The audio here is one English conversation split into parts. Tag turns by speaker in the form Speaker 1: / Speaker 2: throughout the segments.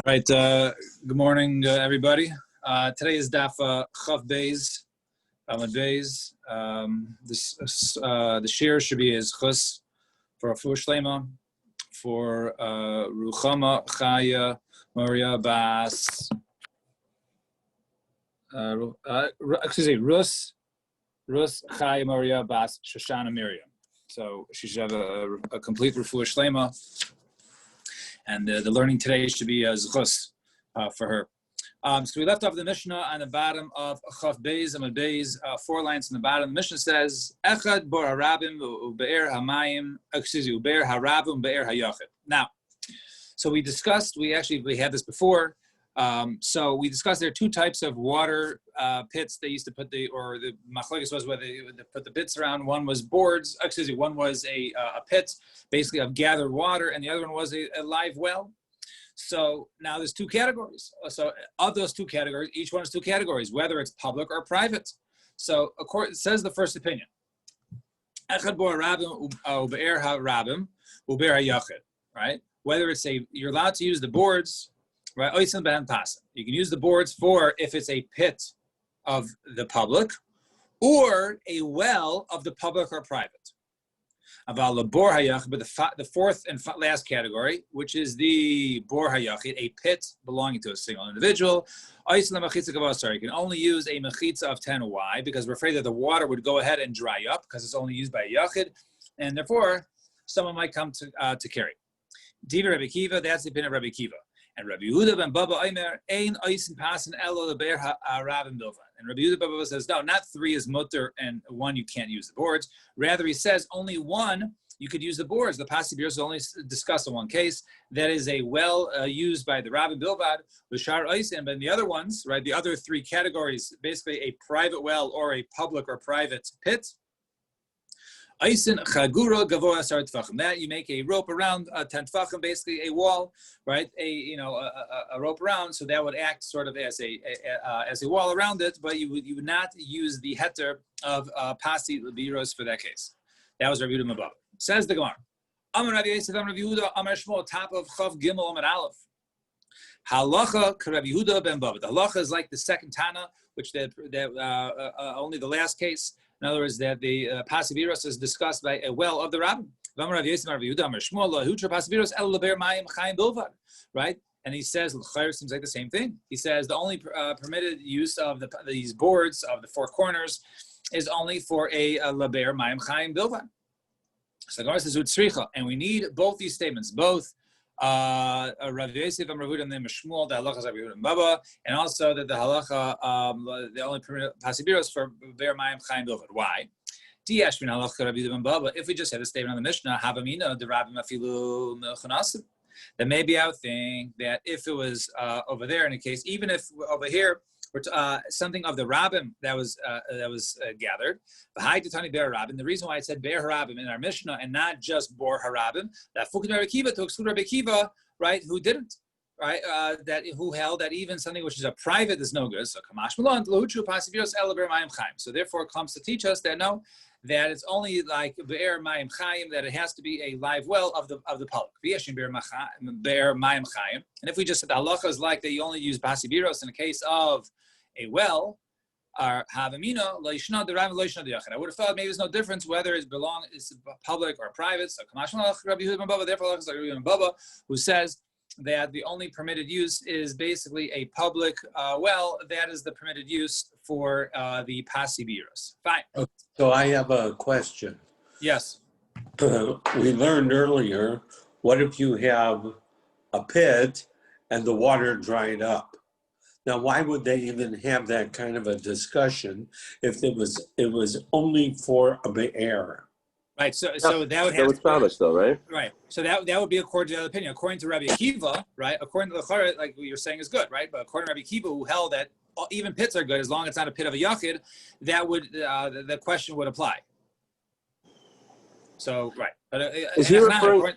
Speaker 1: All right. Good morning, everybody. Today is Daf Chav Beis, Amud Beis. The share should be as chus for a full shlema for Ruchama Chaya Maria Bas. Rus Chaya Maria Bas Shoshana Miriam. So she should have a complete refuah shlema. And the learning today should be zchus for her. So we left off the Mishnah on the bottom of Chav Beis, Amud Beis, 4 lines in the bottom. The Mishnah says, Echad bor harabim ube'er hamayim, ube'er harabim ube'er hayachid. Now, so we had this before. So we discussed there are 2 types of water pits they used to put the machlokes was whether they would put the pits around. One was boards, one was a pit, basically of gathered water, and the other one was a live well. So now there's 2 categories. So of those 2 categories, each one is 2 categories, whether it's public or private. So it says the first opinion. Echad bo harabim ube'er harabim ube'er hayachid, right? Whether it's you're allowed to use the boards. Right, you can use the boards for if it's a pit of the public or a well of the public or private. But the fourth and last category, which is the bor hayachid, a pit belonging to a single individual, you can only use a mechitza of 10. Why? Because we're afraid that the water would go ahead and dry up because it's only used by a yachid, and therefore someone might come to carry. Diva Rabbi Kiva, that's the opinion of Rabbi Kiva. And Rabbi Yehuda ben Baba Omer ein oisin pasen elo leber harabim bilvan. And Rabbi Yehuda ben Baba says no, not 3 is mutter and 1 you can't use the boards. Rather, he says only 1 you could use the boards. The Pasi Biros only discussed in 1 case. That is a well used by the Rabbi Bilvad, Bashar Oisin. But in the other ones, right, the other 3 categories, basically a private well or a public or private pit. That you make a rope around 10 tefachim, basically a wall, right? A rope around, so that would act sort of as a wall around it, but you would not use the heter of pasi leviros for that case. That was Rabbi Yehuda ben Baba. Says the Gemara. Amar Rabbi Yosef, Amar Rabbi Yehuda, Amar Shmuel, top of Chav Gimel Amar Aleph. Halacha Rabbi Yehuda ben Baba. The halacha is like the second Tana, which only the last case. In other words, that the pasiviros is discussed by a well of the rabbin. Right? And he says, seems like the same thing. He says the only permitted use of these boards of the 4 corners is only for a laber mayim chayim bilvan. So the says utzricha, and we need both these statements, both Rav Yosef and Rav Yehuda and then Shmuel, the halacha is Rav Yehuda and Baba, and also that the halacha, the only permitted pasibiros for Be'er Mayim Chaim Bilvad. Why? Diashvin halacha Rav Yehuda and Baba. If we just had a statement on the Mishnah, Havamina the Rabbim Afilu Melchanasim, then maybe I would think that if it was over there in a case, even if over here something of the rabbim that was gathered. The reason why I said be'er harabim in our Mishnah and not just bor harabim, that Fukin Rabbi Kiva to exclude Rabbi Kiva, right? Who didn't, right? Who held that even something which is a private is no good. So Kamash Malon Lohuchu Pasiviros Elaber Mayim Chaim. So therefore, it comes to teach us that no, that it's only like be'er Mayim Chaim, that it has to be a live well of the public. V'yeshin be'er Mayim Chaim. And if we just said the halacha is like that, you only use Pasiviros in a case of a well, or havamina loishna the rabbin loishna the yachid. I would have thought maybe there's no difference whether it's public or private. So Kamash Rabbi Yehuda ben Baba, therefore Rabbi Yehuda ben Baba, who says that the only permitted use is basically a public well. That is the permitted use for the pasibiros. Fine.
Speaker 2: So I have a question.
Speaker 1: Yes.
Speaker 2: We learned earlier. What if you have a pit and the water dried up? Now, why would they even have that kind of a discussion if it was only for a be'er?
Speaker 1: Right. So that would have
Speaker 3: to promise, though, right?
Speaker 1: Right. So that would be according to the other opinion. According to Rabbi Akiva, right? According to the Chara, like what you're saying is good, right? But according to Rabbi Akiva, who held that even pits are good as long as it's not a pit of a yachid, that would the question would apply. So right. But
Speaker 3: is he referring?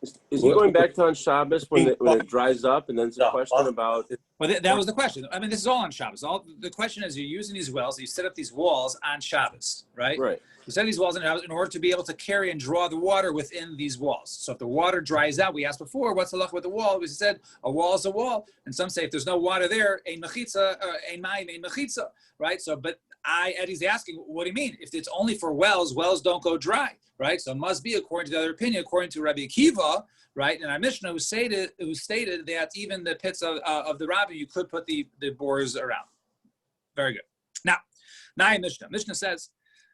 Speaker 3: Is he going back to on Shabbos when it dries up? And then there's a question about...
Speaker 1: Well, that was the question. I mean, this is all on Shabbos. The question is, you're using these wells, you set up these walls on Shabbos, right?
Speaker 3: Right.
Speaker 1: You set these walls in order to be able to carry and draw the water within these walls. So if the water dries out, we asked before, what's the luck with the wall? We said, a wall is a wall. And some say, if there's no water there, ein mechitza, ein mayim, ein mechitza, right? So, but Eddie's asking, what do you mean? If it's only for wells, wells don't go dry, right? So it must be, according to the other opinion, according to Rabbi Akiva, right? And our Mishnah who stated that even the pits of the Rabbi, you could put the bores around. Very good. Now Mishnah says,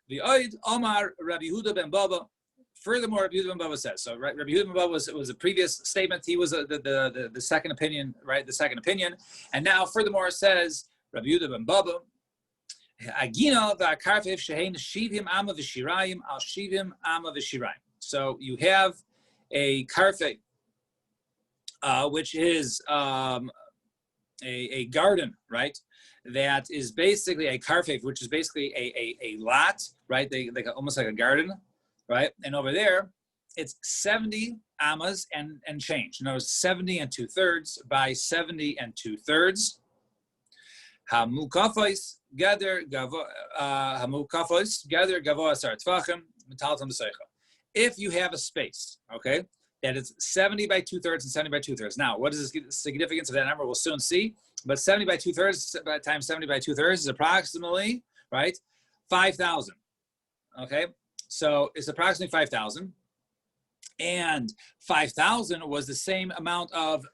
Speaker 1: the Oid Omar Rabbi Yehuda ben Baba. Furthermore, Rabbi Yehuda ben Baba says, so right, Rabbi Yehuda ben Baba was a previous statement. He was the second opinion, right? The second opinion. And now furthermore says Rabbi Yehuda ben Baba, Agina v'akarfev shehein shivim ama v'shirayim al shivim ama v'shirayim. So you have a karfe, which is a garden, right? That is basically a karfe, which is basically a lot, right? Like almost like a garden, right? And over there, it's 70 amas and change. In other words, 70 2/3 by 70 2/3. Hamukafos gather gavoa asar tvachim metaltam b'seicha. If you have a space, okay, that is 70 by 2/3 and 70 by 2/3. Now, what is the significance of that number? We'll soon see. But 70 by 2/3 times 70 by 2/3 is approximately, right, 5,000. Okay, so it's approximately 5,000. And 5,000 was the same amount of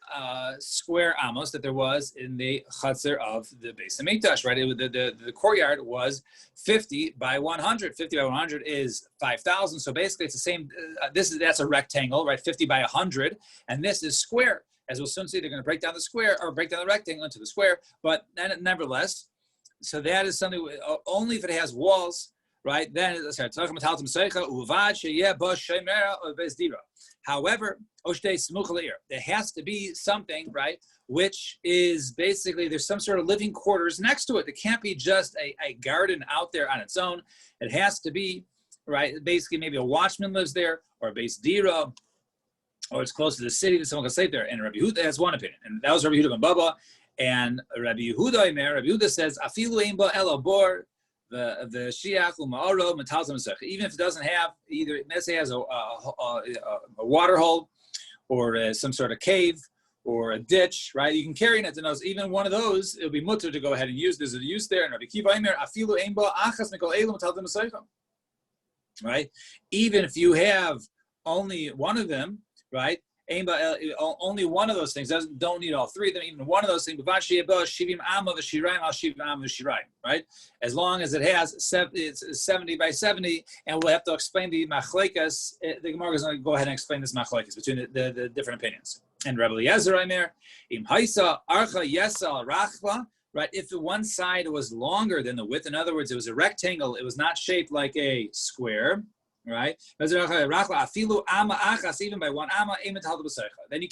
Speaker 1: square amos that there was in the chutzner of the Beis Hamikdash, right? The courtyard was 50 by 100. 50 by 100 is 5,000. So basically, it's the same. That's a rectangle, right? 50 by 100, and this is square. As we'll soon see, they're going to break down the square or break down the rectangle into the square. But nevertheless, so that is something only if it has walls. Right then, however, there has to be something, right, which is basically there's some sort of living quarters next to it. It can't be just a garden out there on its own. It has to be, right, basically maybe a watchman lives there or a base dira, or it's close to the city that someone can sleep there. And Rabbi Yehuda has one opinion, and that was Rabbi Yehuda ben Baba. And Rabbi Yehuda says, "Afilu ein ba ela bor." The shiach u'ma'oro metalzim mesech. Even if it doesn't have either, let's say it has a water hole or some sort of cave or a ditch, right? You can carry it. And even one of those, it'll be mutter to go ahead and use. There's a use there. And Rabbi Kiva Aimer afilu ein ba achas mikol elu metalzim mesech. Right? Even if you have only one of them, right? Only one of those things don't need all three of them. Even one of those things, right? As long as it has it's 70 by 70, and we'll have to explain the machlekas. The Gemara is going to go ahead and explain this machlekas between the different opinions. And Rabbi Eliezer Aimer, im haisa archa yesal rachva. Right, if the one side was longer than the width, in other words, it was a rectangle, it was not shaped like a square. Right? Even by one amma, then you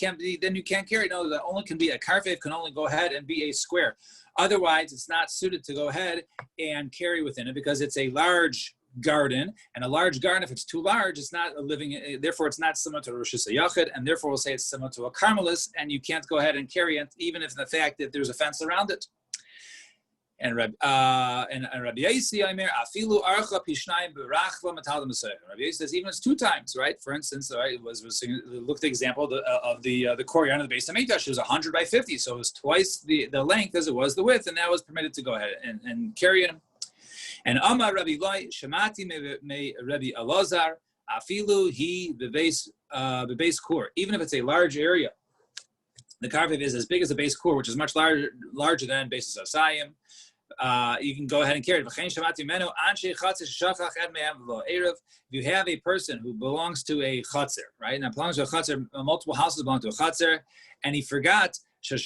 Speaker 1: can't carry. No, that only can be a karfev, can only go ahead and be a square. Otherwise, it's not suited to go ahead and carry within it because it's a large garden, and a large garden, if it's too large, it's not a living. Therefore, it's not similar to Rosh Hashanah, and therefore we'll say it's similar to a Carmelis, and you can't go ahead and carry it, even if the fact that there's a fence around it. And Rabbi Yossi Aimer afilu archa pishnayim berachva metaldim b'seicha. Rabbi Yossi says even it's 2 times, right? For instance, right, look at the example of the courtyard of the Beis Hamikdash. It was 100 by 50, so it was twice the length as it was the width, and that was permitted to go ahead and carry it. And Amar Rabbi Loi Shemati me Rabbi Elazar afilu he the base core. Even if it's a large area, the karfev is as big as the base core, which is much larger than basis asayim. You can go ahead and carry it. If you have a person who belongs to a chatzir, right? Now, belongs to a chatzir, multiple houses belong to a chatzir, and he forgot, and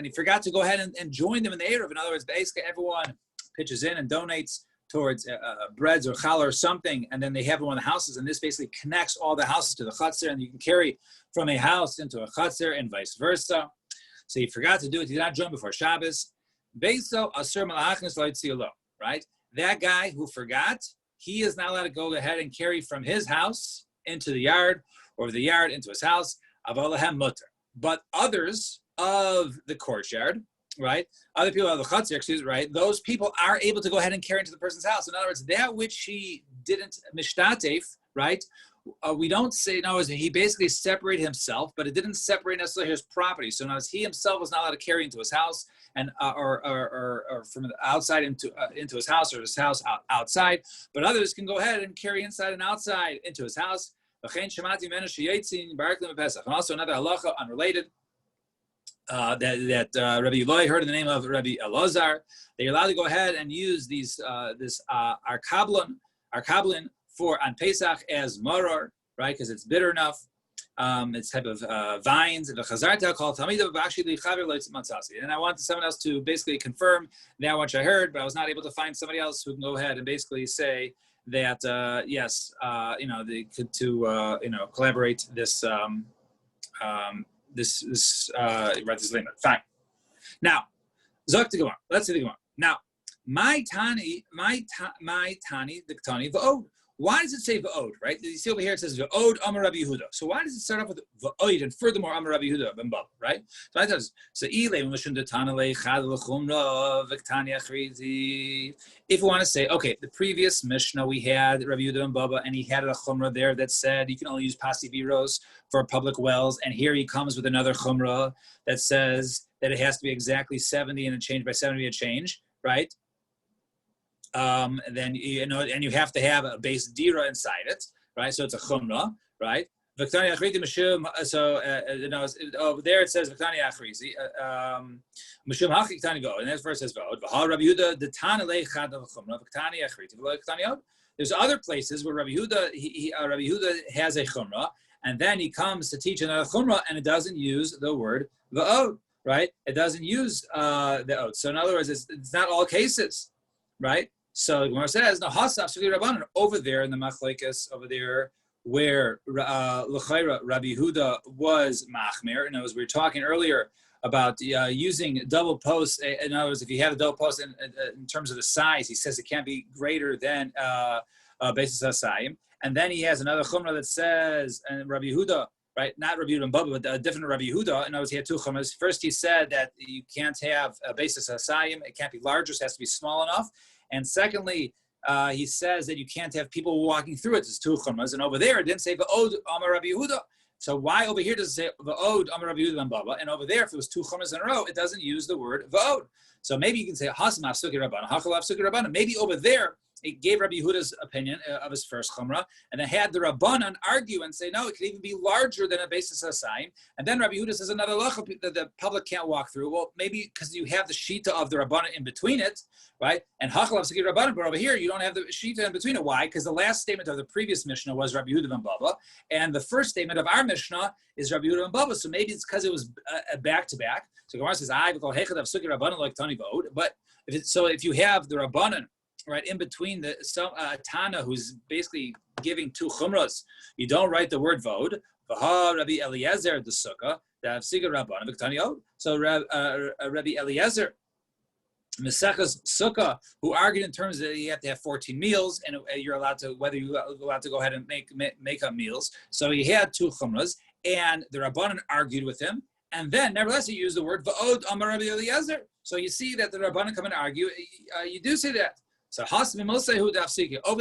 Speaker 1: he forgot to go ahead and join them in the Erev. In other words, basically everyone pitches in and donates towards breads or challah or something, and then they have one of the houses, and this basically connects all the houses to the chatzir, and you can carry from a house into a chatzir and vice versa. So he forgot to do it. He did not join before Shabbos. Beiso asur malachnis lo'itziolo, right? That guy who forgot, he is not allowed to go ahead and carry from his house, into the yard, or the yard into his house. Avalahem mutter. But others of the courtyard, right? Other people of the chutzner, right? Those people are able to go ahead and carry into the person's house. In other words, that which he didn't mishtatef, right? We don't say, no, he basically separated himself, but it didn't separate necessarily his property. So now he himself was not allowed to carry into his house and or from the outside into his house, or his house outside. But others can go ahead and carry inside and outside into his house. And also another halacha unrelated. That Rabbi Eloi heard in the name of Rabbi Elazar, they're allowed to go ahead and use this arkablin for on Pesach as maror, right? Because it's bitter enough. It's type of vines. And I wanted someone else to basically confirm that which I heard, but I was not able to find somebody else who can go ahead and basically say that yes, they could collaborate this. This limit. Fine. Now, Zok to Gemara. Let's see the Gemara. Now, my tani, the tani, v'od. Why does it say v'od, right? You see over here it says v'od Amar Rabbi Yehuda. So why does it start off with v'od and furthermore Amar Rabbi Yehuda ben Baba, right? So I says if we want to say, okay, the previous Mishnah we had Rabbi Yehuda ben Baba, and he had a chumrah there that said you can only use pasi viros for public wells, and here he comes with another chumrah that says that it has to be exactly 70 and a change by 70 a change, right? Then and you have to have a base dira inside it, right? So it's a chumrah, right? So over there it says V'ktani achrizi, mishum hachi ktani go, and that verse says v'od v'hal Rabbi Yehuda the tanalei chad of chumrah v'ktani achriti v'lo ktani od. There's other places where Rabbi Yehuda Rabbi Yehuda has a chumrah, and then he comes to teach another chumrah, and it doesn't use the word v'od, right? It doesn't use the od. So in other words, it's not all cases, right? So the Gemara says, no, hasaf sugli rabbanon, over there in the machlekes, over there where l'chayra Rabbi Yehuda was machmir. And as we were talking earlier about using double posts. In other words, if you have a double post in terms of the size, he says it can't be greater than basis hasayim. And then he has another chumrah that says, and Rabbi Yehuda, right? Not Rabbi Yehuda and Baba, but a different Rabbi Yehuda. In other words, he had two chumras. First, he said that you can't have a basis hasayim. It can't be larger. It has to be small enough. And secondly, he says that you can't have people walking through it. There's two chumras. And over there, it didn't say v'od amar Rabbi Yehuda. So why over here does it say v'od amar Rabbi Yehuda ben Baba? And over there, if it was two chumras in a row, it doesn't use the word v'od. So maybe you can say hasam afsuki rabbanan, hakal afsuki rabbanan. Maybe over there, it gave Rabbi Yehuda's opinion of his first chumrah, and then had the Rabbanan argue and say, no, it could even be larger than a basis hasayim. And then Rabbi Yehuda says another lacha that the public can't walk through. Well, maybe because you have the shita of the Rabbanan in between it, right? And hachal avseki Rabbanan, but over here you don't have the shita in between it. Why? Because the last statement of the previous Mishnah was Rabbi Yehuda ben Baba, and the first statement of our Mishnah is Rabbi Yehuda ben Baba. So maybe it's because it was back to back. So Gemara says, but if you have the Rabbanan, right, in between the Tana who's basically giving two chumras, you don't write the word vod. V'ha Rabbi Eliezer the sukkah that siga Rabbanan v'ktani. So Rabbi Eliezer Mesechas Sukkah, who argued in terms that you have to have 14 meals, and you're allowed to go ahead and make up meals. So he had two chumras, and the Rabbanan argued with him, and then nevertheless he used the word v'od amar Rabbi Eliezer. So you see that the Rabbanan come and argue. You do see that. So over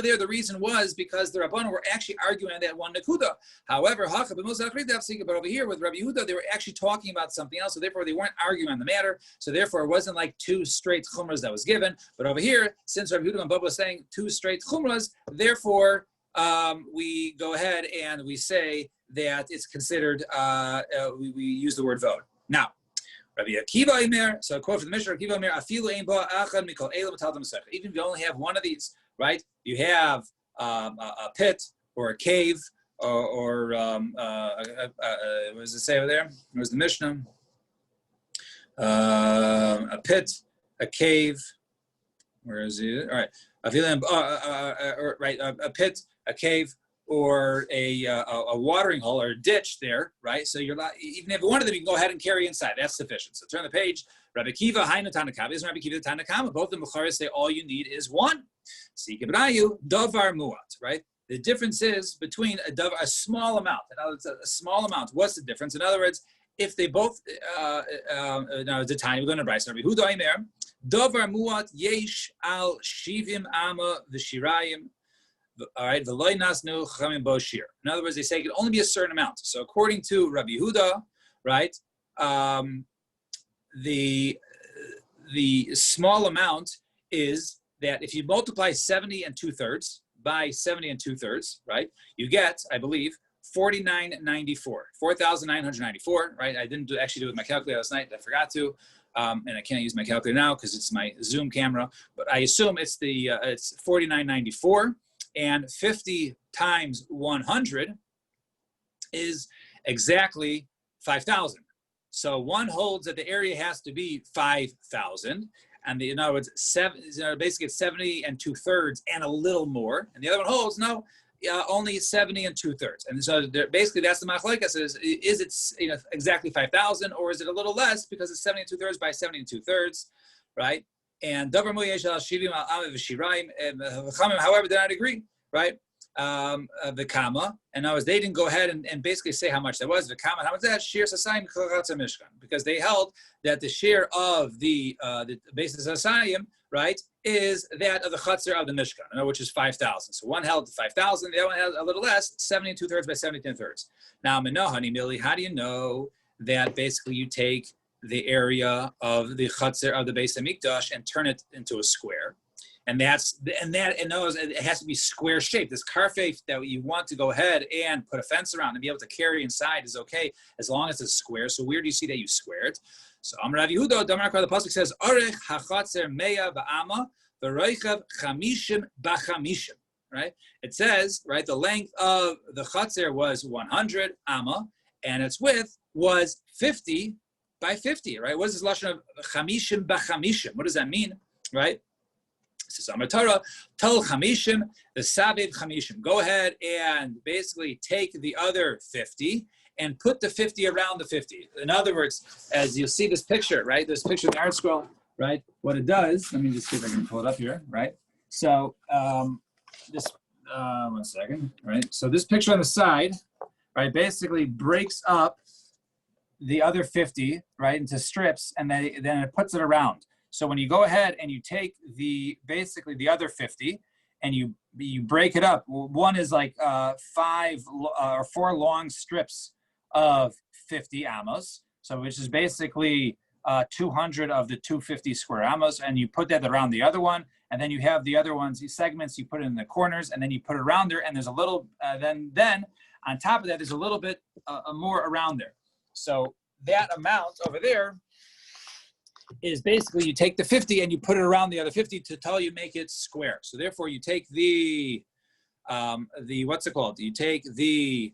Speaker 1: there, the reason was because the Rabbanan were actually arguing on that one nakuda. However, but over here with Rabbi Yehuda, they were actually talking about something else. So therefore, they weren't arguing on the matter. So therefore, it wasn't like two straight chumras that was given. But over here, since Rabbi Yehuda and Baba was saying two straight chumras, therefore we go ahead and we say that it's considered. We use the word vod. Now, Rabbi Akiva Imer, so a quote from the Mishnah, Akiva Imer, Afilu ein ba achad mikol elam tal masech. Even if you only have one of these, right? You have a pit or a cave or what does it say over there? Where's the Mishnah? A pit, a cave. Where is it? All right. Afilu right, a pit, a cave, or a watering hole or a ditch there, right? So you're not, even if one of them, you can go ahead and carry inside. That's sufficient. So turn the page. Rabbi Kiva, Hainu Tanakama, isn't Rabbi Kiva the Tanakama? Both of the Bukharis say all you need is one. Sikabrayu, Davar Muat, right? The difference is between a small amount. In other words, a small amount. What's the difference? In other words, if they both, now it's a tiny, we're going to Bryce. Yehuda Aimer, Dovar muat yesh al shivim ama v'shirayim. All right, v'loy nasnu chamim bo shir. In other words, they say it can only be a certain amount. So according to Rabbi Yehuda, right, the small amount is that if you multiply 70 and 2/3 by 70 and 2/3, right, you get, I believe, 4994, 4,994, right? I didn't actually do it with my calculator last night. I forgot to, and I can't use my calculator now because it's my Zoom camera. But I assume it's it's 4994, and 50 times 100 is exactly 5,000. So one holds that the area has to be 5,000, and in other words, basically it's 70 and 2/3 and a little more. And the other one holds no, only 70 and 2/3. And so basically that's the machlokes is it exactly 5,000, or is it a little less because it's 70 and 2/3 by 70 and 2/3, right? And however, they're not agree, right? The kama, and they didn't go ahead and basically say how much that was. The kama, how much that shir sasayim mishkan, because they held that the share of the basis sasayim, right, is that of the chutzner of the mishkan, which is 5,000. So one held 5,000, the other one held a little less, 70 and 2/3 by 70 and 2/3. Now, minohani mili, how do you know that basically you take the area of the chutzner of the Beis Hamikdash and turn it into a square? And it has to be square shaped. This karfef that you want to go ahead and put a fence around and be able to carry inside is okay as long as it's square. So where do you see that you square it? So Amar Rav Yehuda, the pasuk says, "Orech hachatzer meya ba'ama v'roichav chamishim b'chamishim." Right? It says, right, the length of the chatzer was 100 amma, and its width was 50 by 50. Right? What is this lashon of chamishim b'chamishim? What does that mean? Right? Says Torah, Tal Chamishim, the Sabid Chamishim. Go ahead and basically take the other 50 and put the 50 around the 50. In other words, as you'll see this picture, right? This picture in the art scroll, right? What it does, let me just see if I can pull it up here, right? So this, 1 second, right? So this picture on the side, right, basically breaks up the other 50, right, into strips, and then it puts it around. So when you go ahead and you take basically the other 50 and you break it up, one is like 5 or 4 long strips of 50 amos, so which is basically 200 of the 250 square amos, and you put that around the other one, and then you have the other ones, these segments, you put it in the corners, and then you put it around there, and there's a little, then on top of that, there's a little bit more around there. So that amount over there is basically you take the 50 and you put it around the other 50 till you make it square. So therefore you take the what's it called? You take the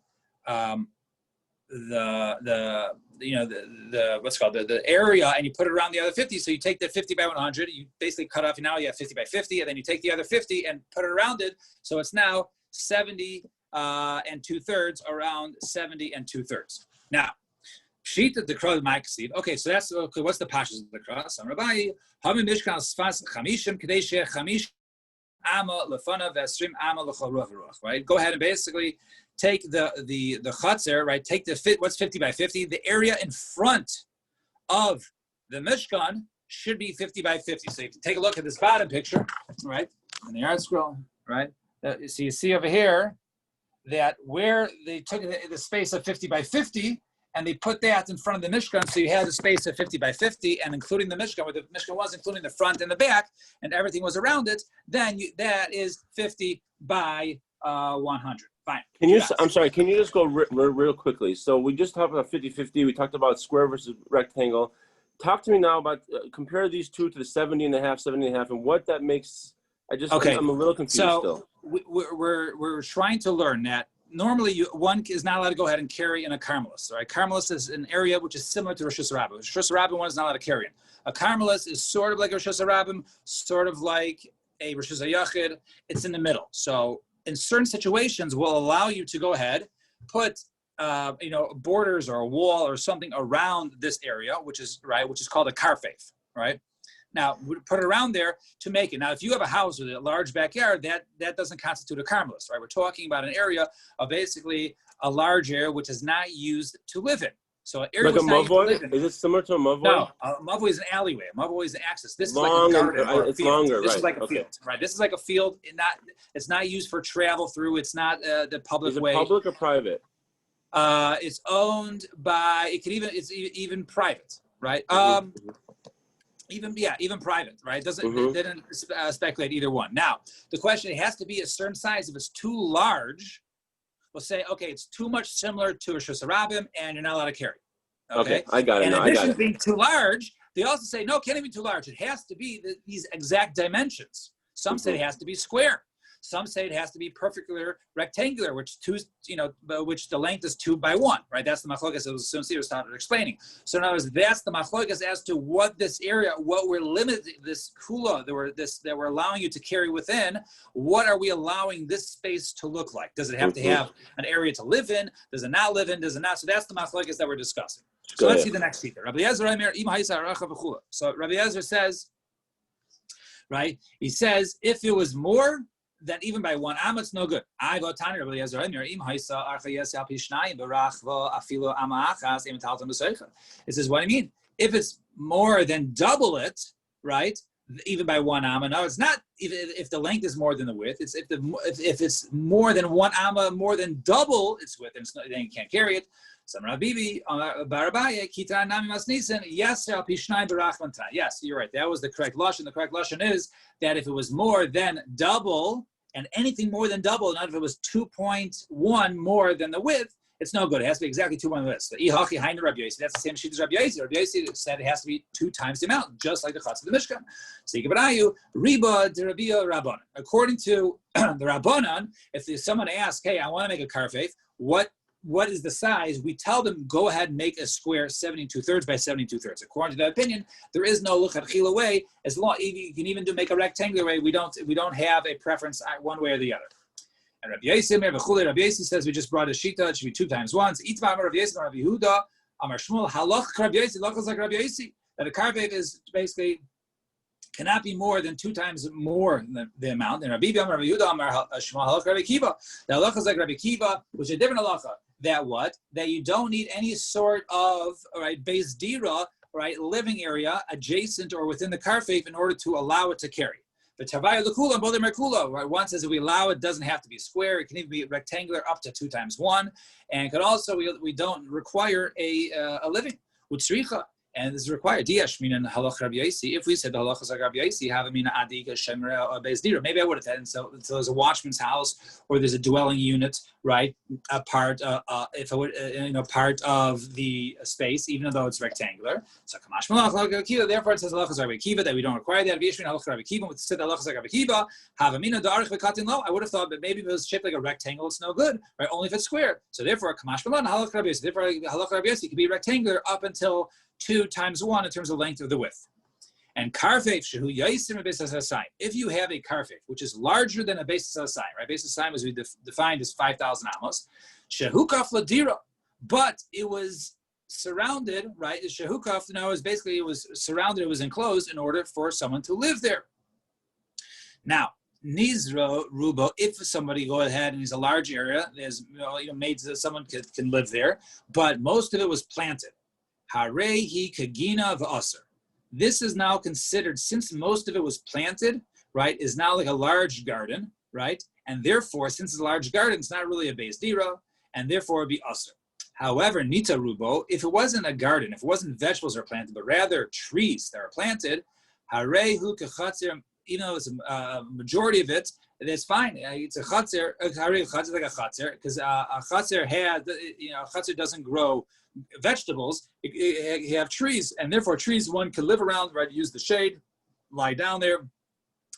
Speaker 1: what's called the area and you put it around the other 50. So you take the 50 by 100, you basically cut off, now you have 50 by 50, and then you take the other 50 and put it around it. So it's now 70 and 2/3 around 70 and 2/3. Now, sheet of the cross ma'ksiv. Okay, so that's okay. What's the pashas of the cross? Amrabai hamim mishkan sfas chamishim kadei she chamish ama lefana v'esrim ama l'chol ruach ruach. Right. Go ahead and basically take the chutzner. Right. Take the what's 50 by 50. The area in front of the mishkan should be 50 by 50. So you can take a look at this bottom picture. Right. In the art scroll. Right. So you see over here that where they took the space of 50 by 50. And they put that in front of the Mishkan, so you had a space of 50 by 50, and including the Mishkan, where the Mishkan was, including the front and the back, and everything was around it, then that is 50 by 100. Fine.
Speaker 3: I'm sorry, can you just go real quickly? So we just talked about 50-50, we talked about square versus rectangle. Talk to me now about, compare these two to the 70 and a half, and what that makes. I'm a little confused still.
Speaker 1: We're trying to learn that normally one is not allowed to go ahead and carry in a carmelis. Right? Carmelis is an area which is similar to Rosh Hashanah. Rosh Hashanah one is not allowed to carry in. A carmelis is sort of like a Rosh Hashanah, sort of like a Rosh Hashanah. It's in the middle. So in certain situations, will allow you to go ahead, put borders or a wall or something around this area, which is called a karfef, right? Now, we put it around there to make it. Now, if you have a house with a large backyard, that doesn't constitute a carmelist, right? We're talking about an area of basically a large area which is not used to live in. So an area
Speaker 3: Like a mavoi? Is it similar to a mavoi?
Speaker 1: No, a mavoi is an alleyway. A mavoi is an access. This
Speaker 3: Long
Speaker 1: is like a garden or a
Speaker 3: it's
Speaker 1: field.
Speaker 3: longer,
Speaker 1: This
Speaker 3: right?
Speaker 1: is like a
Speaker 3: Okay.
Speaker 1: field, right? This is like a field. It's not used for travel through. It's not the public
Speaker 3: Is it
Speaker 1: way.
Speaker 3: public or private?
Speaker 1: It's owned by. It's even private, right? Even private, right? It didn't speculate either one. Now, the question, it has to be a certain size. If it's too large, we'll say, okay, it's too much similar to a Shus Harabim, and you're not allowed to carry.
Speaker 3: Okay, I got it.
Speaker 1: In
Speaker 3: now.
Speaker 1: addition
Speaker 3: I got
Speaker 1: to being too large, they also say, no, it can't even be too large. It has to be these exact dimensions. Some say it has to be square. Some say it has to be perfectly rectangular, which the length is 2 by 1, right? That's the machlokas that was started explaining. So in other words, that's the machlokas as to what this area, what we're limiting, this kula that we're allowing you to carry within. What are we allowing this space to look like? Does it have to have an area to live in? Does it not live in? Does it not? So that's the machlokas that we're discussing. So let's see the next speaker. So Rabbi Yezer says, right? He says, if it was more than even by 1 am, it's no good. It says, what do you mean? If it's more than double it, right? Even by 1 amma. No, it's not even if the length is more than the width. It's if it's more than 1 amma, more than double its width, then you can't carry it. Yes, you're right. That was the correct lashon. The correct lashon is that if it was more than double, and anything more than double, not if it was 2.1 more than the width, it's no good. It has to be exactly 2.1 the width. So, that's the same sheet as Rabbi Yossi. Rabbi Yossi said it has to be 2 times the amount, just like the Chatz of the Mishkan. According to the Rabbanan, if someone asks, hey, I want to make a karfef, what is the size? We tell them, go ahead and make a square 72/3 by 72/3. According to that opinion, there is no luchatchila way. As long you can even make a rectangular way. We don't have a preference one way or the other. And Rabbi Yossi says we just brought a shita. It should be 2 times 1. So Itva Amar Rabbi Yossi, Rabbi Yehuda, Amar Shmuel, halach Rabbi Yossi, lachas like Rabbi Yossi. That a karvev is basically cannot be more than 2 times more than the amount. And Rabbi Yehuda, Amar Shmuel, halach Rabbi Kiva. The halachas like Rabbi Kiva, which is a different halacha. That you don't need any sort of base dira, living area adjacent or within the karfef in order to allow it to carry. The tavaya l'kula and bodim merkula, right? One says if we allow it, doesn't have to be square. It can even be rectangular up to 2 times 1, and could also we don't require a living with shricha. And this is required. If we said the halachas like Rabbi Yossi, have a mina adika shemra or beis dira, maybe I would have said. And so there's a watchman's house or there's a dwelling unit, right? A part, if it would, part of the space, even though it's rectangular. So kamash malach like Kiva. Therefore, it says halachas Rabbi Kiva that we don't require that. V'yishmin halachas Rabbi Kiva. With said halachas like Rabbi Kiva, have a mina darich v'katin lo. I would have thought that maybe if it was shaped like a rectangle, it's no good, right? Only if it's square. So therefore, kamash malach halachas Rabbi Yossi. Therefore, halachas Rabbi Yossi can be rectangular up until 2 times 1 in terms of length of the width. And karfef shehu yaisim a beis hasayim. If you have a karfef which is larger than a beis hasayim, right? Beis hasayim as we defined as 5,000 amos. Shehukaf ladira, but it was surrounded, right? Shehukaf is basically it was surrounded, it was enclosed in order for someone to live there. Now, Nizra Rubo, if somebody go ahead and it's a large area, there's made so that someone can live there, but most of it was planted. Harehi kagina v'aser. This is now considered, since most of it was planted, right, is now like a large garden, right? And therefore, since it's a large garden, it's not really a beis dira, and therefore it'd be aser. However, nita rubo, if it wasn't a garden, if it wasn't vegetables that are planted, but rather trees that are planted, harehu kachatzer, even though it's a majority of it, that's fine. It's a chatzer, like a chatzer, because a chatzer doesn't grow vegetables. You have trees, and therefore trees one can live around, right? Use the shade, lie down there,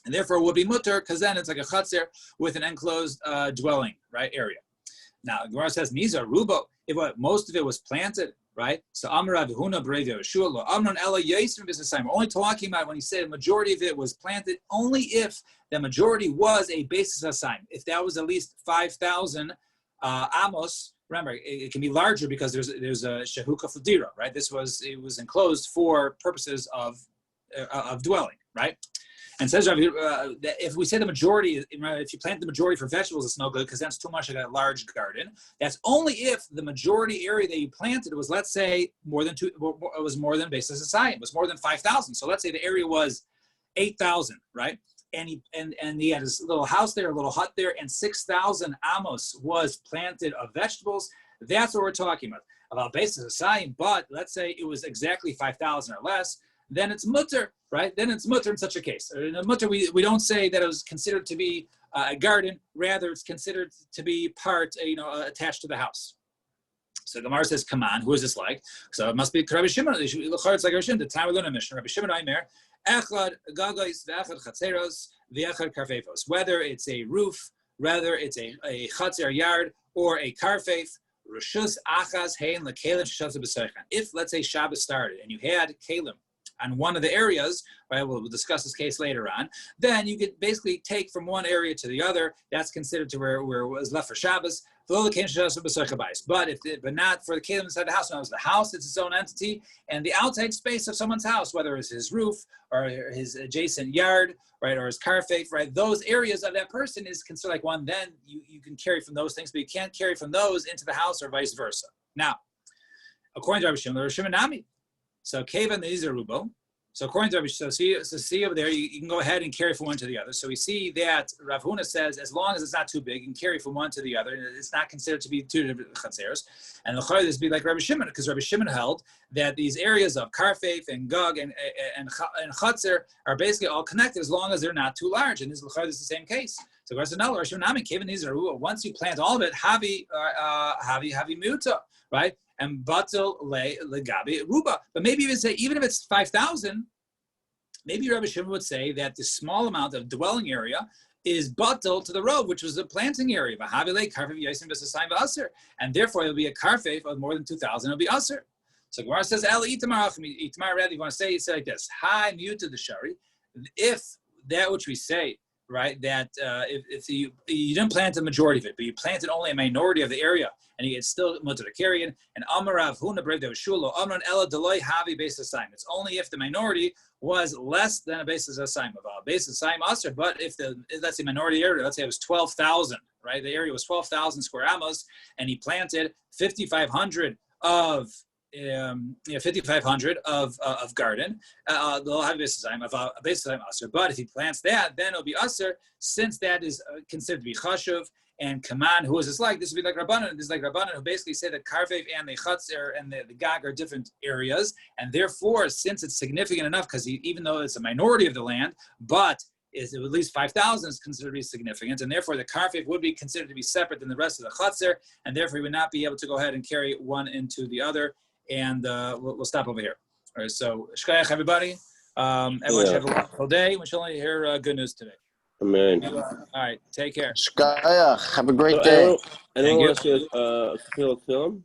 Speaker 1: and therefore it would be mutter because then it's like a chatzer with an enclosed dwelling, right, area. Now the Gemara says Niza Rubo, if most of it was planted, right? So Amar Avihuna Brevia Yeshua Lo Amnon Ela Yisrim B'Sasayim. We're only talking about when he said a majority of it was planted, only if the majority was a basis asayim. If that was at least 5,000 amos. Remember, it can be larger because there's a shehuka fladira, right? It was enclosed for purposes of of dwelling, right? And says that if we say the majority, if you plant the majority for vegetables, it's no good because that's too much of a large garden. That's only if the majority area that you planted was, let's say, more than basis of sign, was more than 5,000. So let's say the area was 8,000, right? And he had his little house there, a little hut there, and 6,000 amos was planted of vegetables. That's what we're talking about basis of sign. But let's say it was exactly 5,000 or less. Then it's mutter, right? Then it's mutter in such a case. In a mutter, we don't say that it was considered to be a garden. Rather, it's considered to be part, attached to the house. So the Gemara says, "Come on, who is this like?" So it must be Rabbi Shimon. It's like Rabbi Shimon. The time we learn a mission. Rabbi Shimon Aimer, echad gagos ve'echad chatzeros ve'echad karfefos. Whether it's a roof, whether it's a chatzer yard or a karfef. Rishus achas hein lekelim shashas b'seichan. If let's say Shabbos started and you had kelim on one of the areas, right? We'll discuss this case later on. Then you could basically take from one area to the other. That's considered to where it was left for Shabbos. But not for the kelim inside the house. When it was the house, it's its own entity, and the outside space of someone's house, whether it's his roof or his adjacent yard, right, or his karfef, right, those areas of that person is considered like one. Then you can carry from those things, but you can't carry from those into the house or vice versa. Now, according to Rabbi Shimon Nami, so Keva and the Izarubo. So according to Rabbi, see over there, you can go ahead and carry from one to the other. So we see that Rav Huna says, as long as it's not too big, you can carry from one to the other. It's not considered to be two different chatzeros. And the Chayr is be like Rabbi Shimon, because Rabbi Shimon held that these areas of Karfef and Gug and Chatzer are basically all connected as long as they're not too large. And this Chayr is the same case. So Rabbi Shimon, once you plant all of it, Havi Muta, right? And batel legabi ruba. But maybe even if it's 5,000, maybe Rabbi Shimon would say that the small amount of dwelling area is batel to the road, which was the planting area. And therefore, it'll be a karfef of more than 2,000. It'll be aser. So Gemara says, "El itamar if you want to say it like this: Hi, muta the shari. If that which we say." Right, that if you didn't plant the majority of it, but you planted only a minority of the area, and you get still mutter to carry it. And Amarav Huna Brev Shulo Amran Ella Deloy Havi basis sign. It's only if the minority was less than a basis assignment of a basis assignment aser. But if let's say minority area, let's say it was 12,000, right? The area was 12,000 square amos, and he planted 5,500 of 5,500 of garden. They'll have a basis time of a basis time aser. But if he plants that, then it'll be aser, since that is considered to be chashuv. And Kaman, who is this like? This would be like Rabbanan. This is like Rabbanan, who basically say that Karvev and the Chatzer and the Gag are different areas, and therefore, since it's significant enough, because even though it's a minority of the land, but is at least 5,000 is considered to be significant, and therefore the karfif would be considered to be separate than the rest of the Chatzer, and therefore he would not be able to go ahead and carry one into the other. And we'll stop over here. All right, so shkayach everybody. Everyone should have a wonderful day. We should only hear good news today.
Speaker 3: Amen.
Speaker 1: All right, take care.
Speaker 4: Shkayach, have a great day.
Speaker 3: Anyone want to see a film?